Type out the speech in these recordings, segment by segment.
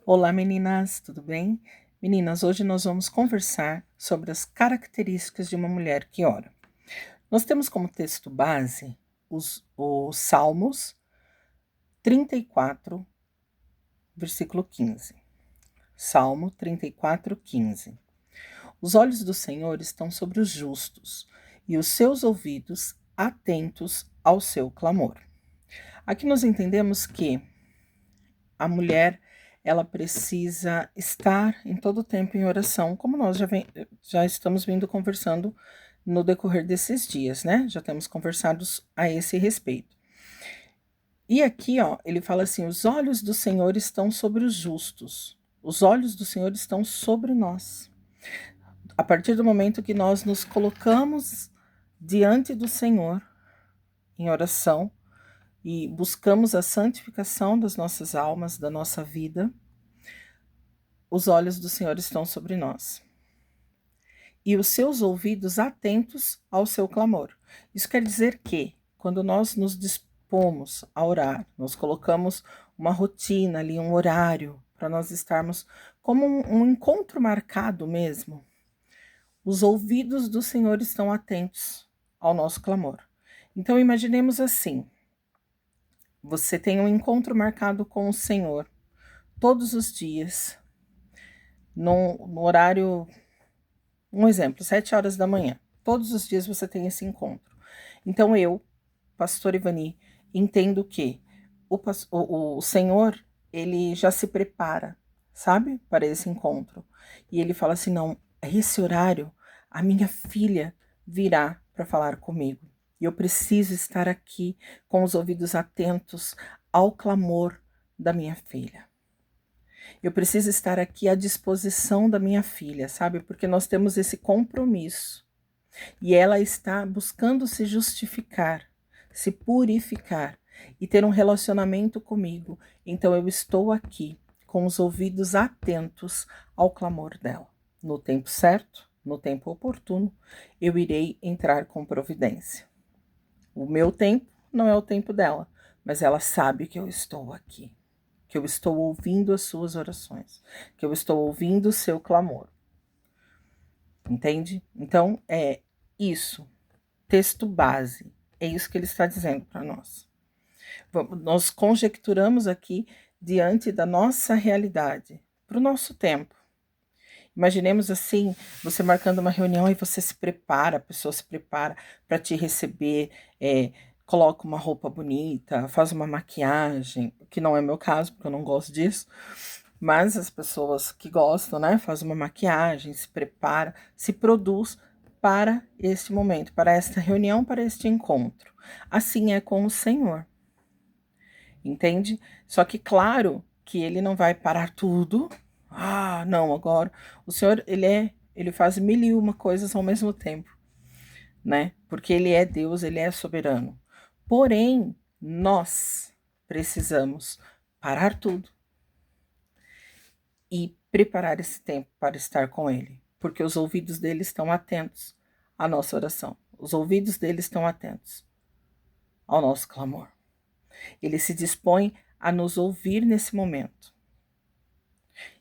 Olá, meninas, tudo bem? Meninas, hoje nós vamos conversar sobre as características de uma mulher que ora. Nós temos como texto base os Salmos 34, versículo 15. Salmo 34, 15. Os olhos do Senhor estão sobre os justos e os seus ouvidos atentos ao seu clamor. Aqui nós entendemos que a mulher ela precisa estar em todo o tempo em oração, como nós já estamos vindo conversando no decorrer desses dias, né? Já temos conversado a esse respeito. E aqui, ó, ele fala assim: os olhos do Senhor estão sobre os justos, os olhos do Senhor estão sobre nós. A partir do momento que nós nos colocamos diante do Senhor em oração e buscamos a santificação das nossas almas, da nossa vida, os olhos do Senhor estão sobre nós e os seus ouvidos atentos ao seu clamor. Isso quer dizer que, quando nós nos dispomos a orar, nós colocamos uma rotina ali, um horário, para nós estarmos como um encontro marcado mesmo, os ouvidos do Senhor estão atentos ao nosso clamor. Então, imaginemos assim: você tem um encontro marcado com o Senhor todos os dias, no horário. Um exemplo, 7 horas da manhã. Todos os dias você tem esse encontro. Então eu, pastor Ivani, entendo que o Senhor, ele já se prepara, sabe, para esse encontro. E ele fala assim, não, esse horário, a minha filha virá para falar comigo. E eu preciso estar aqui com os ouvidos atentos ao clamor da minha filha. Eu preciso estar aqui à disposição da minha filha, sabe? Porque nós temos esse compromisso. E ela está buscando se justificar, se purificar e ter um relacionamento comigo. Então eu estou aqui com os ouvidos atentos ao clamor dela. No tempo certo, no tempo oportuno, eu irei entrar com providência. O meu tempo não é o tempo dela, mas ela sabe que eu estou aqui, que eu estou ouvindo as suas orações, que eu estou ouvindo o seu clamor. Entende? Então, é isso. Texto base. É isso que ele está dizendo para nós. Nós conjecturamos aqui diante da nossa realidade, para o nosso tempo. Imaginemos assim, você marcando uma reunião e você se prepara, a pessoa se prepara para te receber, coloca uma roupa bonita, faz uma maquiagem, que não é meu caso, porque eu não gosto disso, mas as pessoas que gostam, né, faz uma maquiagem, se prepara, se produz para este momento, para esta reunião, para este encontro. Assim é com o Senhor, entende? Só que claro que ele não vai parar tudo. Ah, não, agora o Senhor, ele faz mil e uma coisas ao mesmo tempo, né? Porque ele é Deus, ele é soberano. Porém, nós precisamos parar tudo e preparar esse tempo para estar com ele, porque os ouvidos dele estão atentos à nossa oração. Os ouvidos dele estão atentos ao nosso clamor. Ele se dispõe a nos ouvir nesse momento.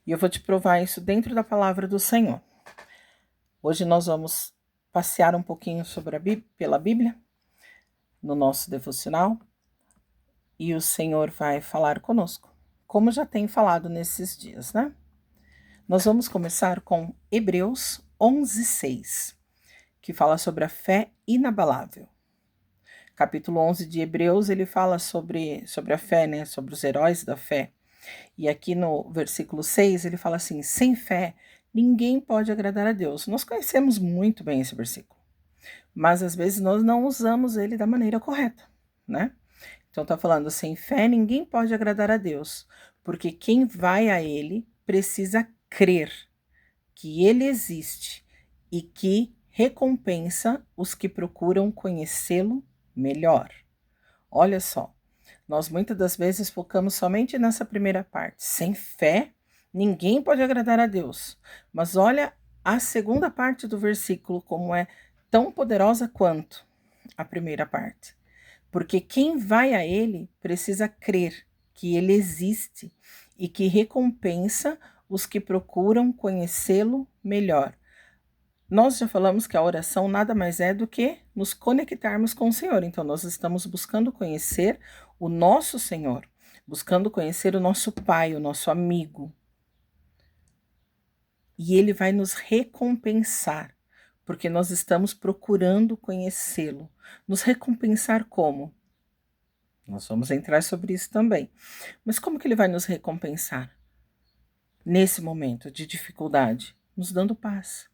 E eu vou te provar isso dentro da palavra do Senhor. Hoje nós vamos passear um pouquinho pela Bíblia, no nosso devocional, e o Senhor vai falar conosco, como já tem falado nesses dias, né? Nós vamos começar com Hebreus 11:6, que fala sobre a fé inabalável. Capítulo 11 de Hebreus, ele fala sobre a fé, né? Sobre os heróis da fé. E aqui no versículo 6, ele fala assim: sem fé, ninguém pode agradar a Deus. Nós conhecemos muito bem esse versículo, mas às vezes nós não usamos ele da maneira correta, né? Então tá falando, sem fé, ninguém pode agradar a Deus, porque quem vai a ele precisa crer que ele existe e que recompensa os que procuram conhecê-lo melhor. Olha só, nós muitas das vezes focamos somente nessa primeira parte. Sem fé, ninguém pode agradar a Deus. Mas olha a segunda parte do versículo, como é tão poderosa quanto a primeira parte. Porque quem vai a ele precisa crer que ele existe e que recompensa os que procuram conhecê-lo melhor. Nós já falamos que a oração nada mais é do que nos conectarmos com o Senhor. Então, nós estamos buscando conhecer o nosso Senhor, buscando conhecer o nosso Pai, o nosso amigo. E Ele vai nos recompensar, porque nós estamos procurando conhecê-lo. Nos recompensar como? Nós vamos entrar sobre isso também. Mas como que Ele vai nos recompensar? Nesse momento de dificuldade, nos dando paz.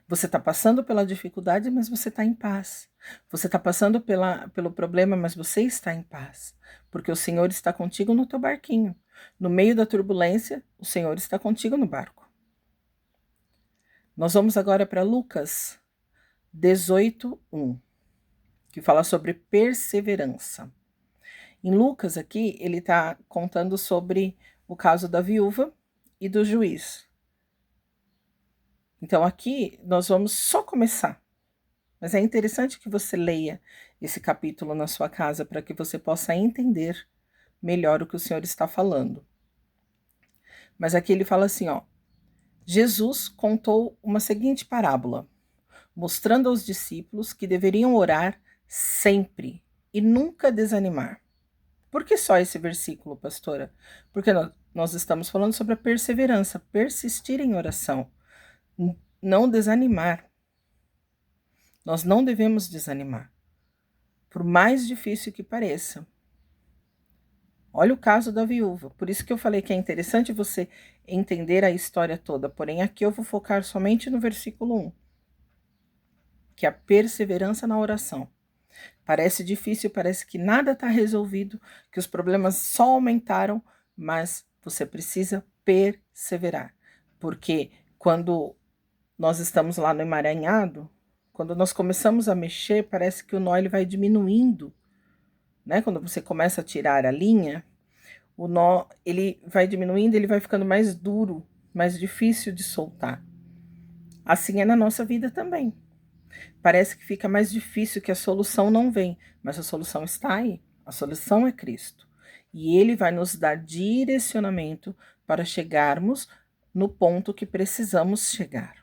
Você está passando pela dificuldade, mas você está em paz. Você está passando pelo problema, mas você está em paz. Porque o Senhor está contigo no teu barquinho. No meio da turbulência, o Senhor está contigo no barco. Nós vamos agora para Lucas 18:1, que fala sobre perseverança. Em Lucas aqui, ele está contando sobre o caso da viúva e do juiz. Então aqui nós vamos só começar, mas é interessante que você leia esse capítulo na sua casa para que você possa entender melhor o que o Senhor está falando. Mas aqui ele fala assim, ó: Jesus contou uma seguinte parábola, mostrando aos discípulos que deveriam orar sempre e nunca desanimar. Por que só esse versículo, pastora? Porque nós estamos falando sobre a perseverança, persistir em oração, não desanimar. Nós não devemos desanimar, por mais difícil que pareça. Olha o caso da viúva, por isso que eu falei que é interessante você entender a história toda, porém aqui eu vou focar somente no versículo 1, que é a perseverança na oração. Parece difícil, parece que nada está resolvido, que os problemas só aumentaram, mas você precisa perseverar, porque quando nós estamos lá no emaranhado, quando nós começamos a mexer, parece que o nó ele vai diminuindo, né? Quando você começa a tirar a linha, o nó ele vai diminuindo, ele vai ficando mais duro, mais difícil de soltar. Assim é na nossa vida também. Parece que fica mais difícil, que a solução não vem, mas a solução está aí. A solução é Cristo. E Ele vai nos dar direcionamento para chegarmos no ponto que precisamos chegar.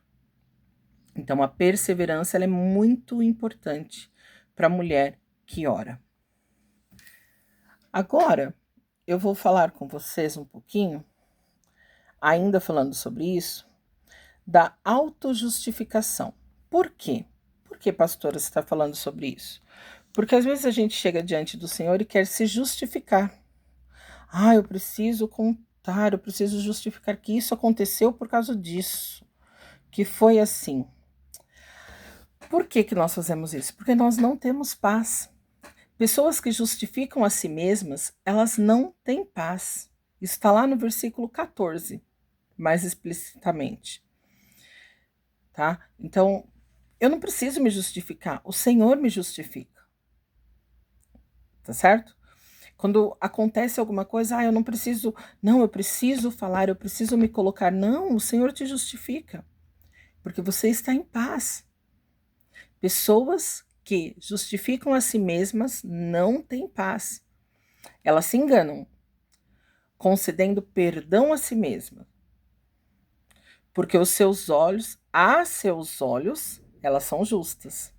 Então, a perseverança ela é muito importante para a mulher que ora. Agora, eu vou falar com vocês um pouquinho, ainda falando sobre isso, da autojustificação. Por quê? Por que, pastora, você está falando sobre isso? Porque às vezes a gente chega diante do Senhor e quer se justificar. Ah, eu preciso contar, eu preciso justificar que isso aconteceu por causa disso, que foi assim. Por que nós fazemos isso? Porque nós não temos paz. Pessoas que justificam a si mesmas, elas não têm paz. Isso está lá no versículo 14, mais explicitamente. Tá? Então, eu não preciso me justificar, o Senhor me justifica. Tá certo? Quando acontece alguma coisa, eu eu preciso falar, eu preciso me colocar. Não, o Senhor te justifica, porque você está em paz. Pessoas que justificam a si mesmas não têm paz. Elas se enganam, concedendo perdão a si mesmas. Porque a seus olhos, elas são justas.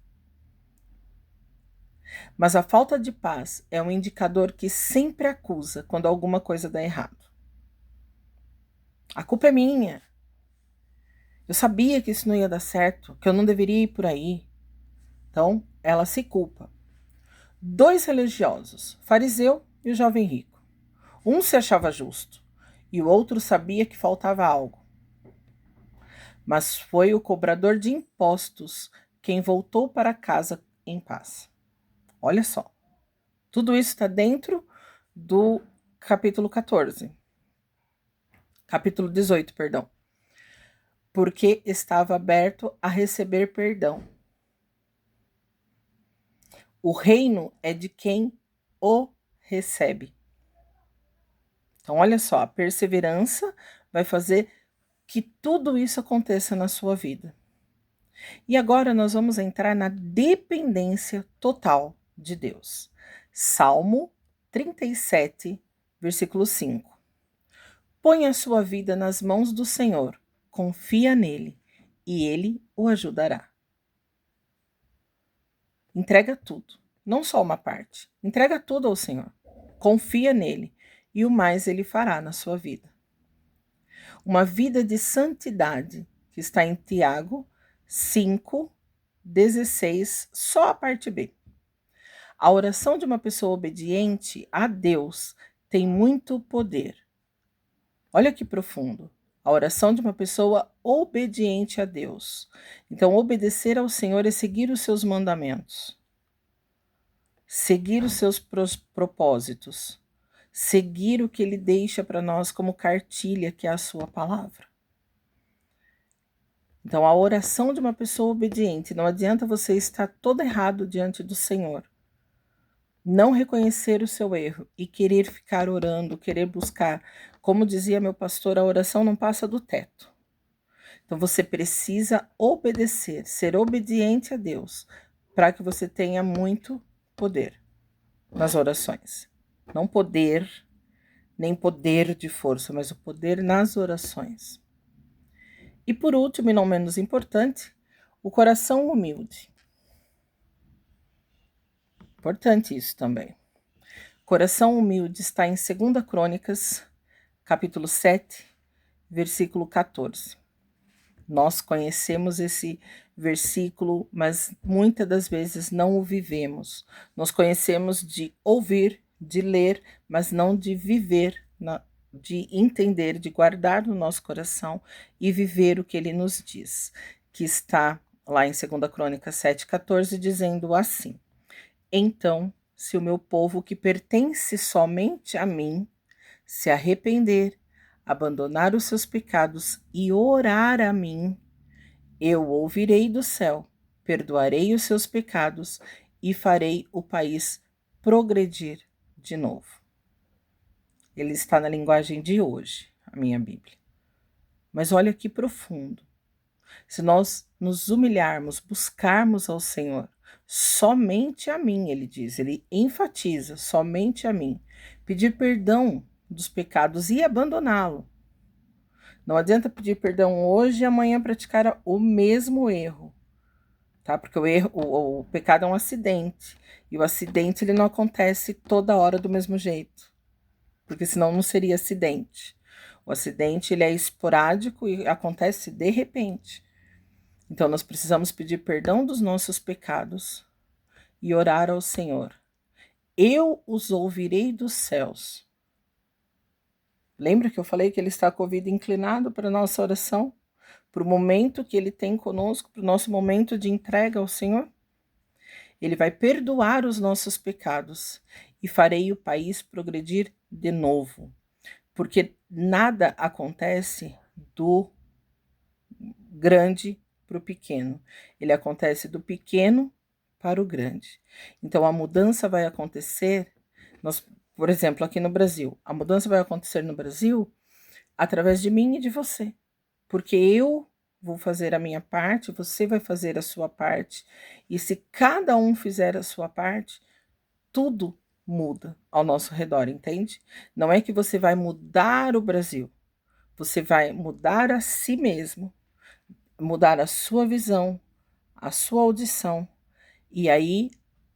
Mas a falta de paz é um indicador que sempre acusa quando alguma coisa dá errado. A culpa é minha. Eu sabia que isso não ia dar certo, que eu não deveria ir por aí. Então, ela se culpa. 2 religiosos, fariseu e o jovem rico. Um se achava justo e o outro sabia que faltava algo. Mas foi o cobrador de impostos quem voltou para casa em paz. Olha só, tudo isso está dentro do capítulo 14. Capítulo 18, perdão. Porque estava aberto a receber perdão. O reino é de quem o recebe. Então, olha só, a perseverança vai fazer que tudo isso aconteça na sua vida. E agora nós vamos entrar na dependência total de Deus. Salmo 37, versículo 5. Põe a sua vida nas mãos do Senhor, confia nele e ele o ajudará. Entrega tudo, não só uma parte. Entrega tudo ao Senhor. Confia nele e o mais ele fará na sua vida. Uma vida de santidade, que está em Tiago 5:16, só a parte B. A oração de uma pessoa obediente a Deus tem muito poder. Olha que profundo. A oração de uma pessoa obediente a Deus. Então, obedecer ao Senhor é seguir os seus mandamentos, seguir os seus propósitos, seguir o que ele deixa para nós como cartilha, que é a sua palavra. Então, a oração de uma pessoa obediente, não adianta você estar todo errado diante do Senhor, não reconhecer o seu erro e querer ficar orando, querer buscar. Como dizia meu pastor, a oração não passa do teto. Então, você precisa obedecer, ser obediente a Deus, para que você tenha muito poder nas orações. Não poder, nem poder de força, mas o poder nas orações. E por último, e não menos importante, o coração humilde. Importante isso também. Coração humilde está em 2 Crônicas, capítulo 7, versículo 14. Nós conhecemos esse versículo, mas muitas das vezes não o vivemos. Nós conhecemos de ouvir, de ler, mas não de viver, de entender, de guardar no nosso coração e viver o que ele nos diz, que está lá em 2 Crônicas 7:14, dizendo assim: Então, se o meu povo que pertence somente a mim se arrepender, abandonar os seus pecados e orar a mim, eu ouvirei do céu, perdoarei os seus pecados e farei o país progredir de novo. Ele está na linguagem de hoje, a minha Bíblia. Mas olha que profundo. Se nós nos humilharmos, buscarmos ao Senhor, somente a mim, ele diz, ele enfatiza, somente a mim, pedir perdão dos pecados e abandoná-lo. Não adianta pedir perdão hoje e amanhã praticar o mesmo erro, tá? Porque o pecado é um acidente, e o acidente ele não acontece toda hora do mesmo jeito, porque senão não seria acidente. O acidente ele é esporádico e acontece de repente. Então, nós precisamos pedir perdão dos nossos pecados e orar ao Senhor. Eu os ouvirei dos céus. Lembra que eu falei que ele está com o ouvido inclinado para a nossa oração? Para o momento que ele tem conosco, para o nosso momento de entrega ao Senhor? Ele vai perdoar os nossos pecados e farei o país progredir de novo. Porque nada acontece do grande para o pequeno. Ele acontece do pequeno para o grande. Então, a mudança vai acontecer, por exemplo, aqui no Brasil. A mudança vai acontecer no Brasil através de mim e de você. Porque eu vou fazer a minha parte, você vai fazer a sua parte. E se cada um fizer a sua parte, tudo muda ao nosso redor, entende? Não é que você vai mudar o Brasil. Você vai mudar a si mesmo, mudar a sua visão, a sua audição, e aí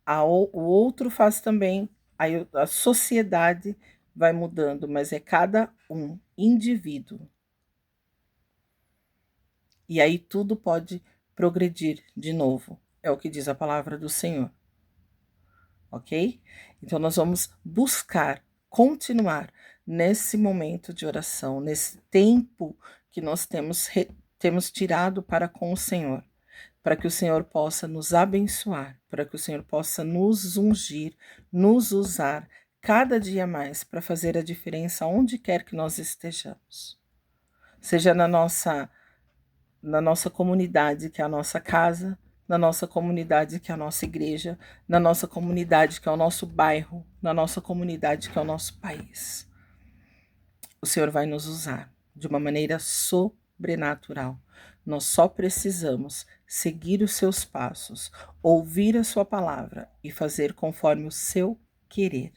o outro faz também, aí a sociedade vai mudando, mas é cada um indivíduo. E aí tudo pode progredir de novo, é o que diz a palavra do Senhor. Ok? Então nós vamos buscar, continuar nesse momento de oração, nesse tempo que nós temos tirado para com o Senhor, para que o Senhor possa nos abençoar, para que o Senhor possa nos ungir, nos usar cada dia mais para fazer a diferença onde quer que nós estejamos. Seja na nossa comunidade, que é a nossa casa, na nossa comunidade, que é a nossa igreja, na nossa comunidade, que é o nosso bairro, na nossa comunidade, que é o nosso país. O Senhor vai nos usar de uma maneira sobrenatural. Nós só precisamos seguir os seus passos, ouvir a sua palavra e fazer conforme o seu querer.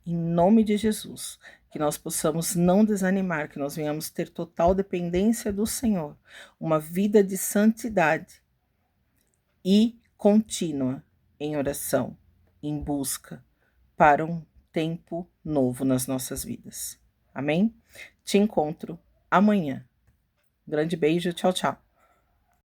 Em nome de Jesus, que nós possamos não desanimar, que nós venhamos ter total dependência do Senhor, uma vida de santidade e contínua em oração, em busca para um tempo novo nas nossas vidas. Amém? Te encontro amanhã. Grande beijo, tchau, tchau.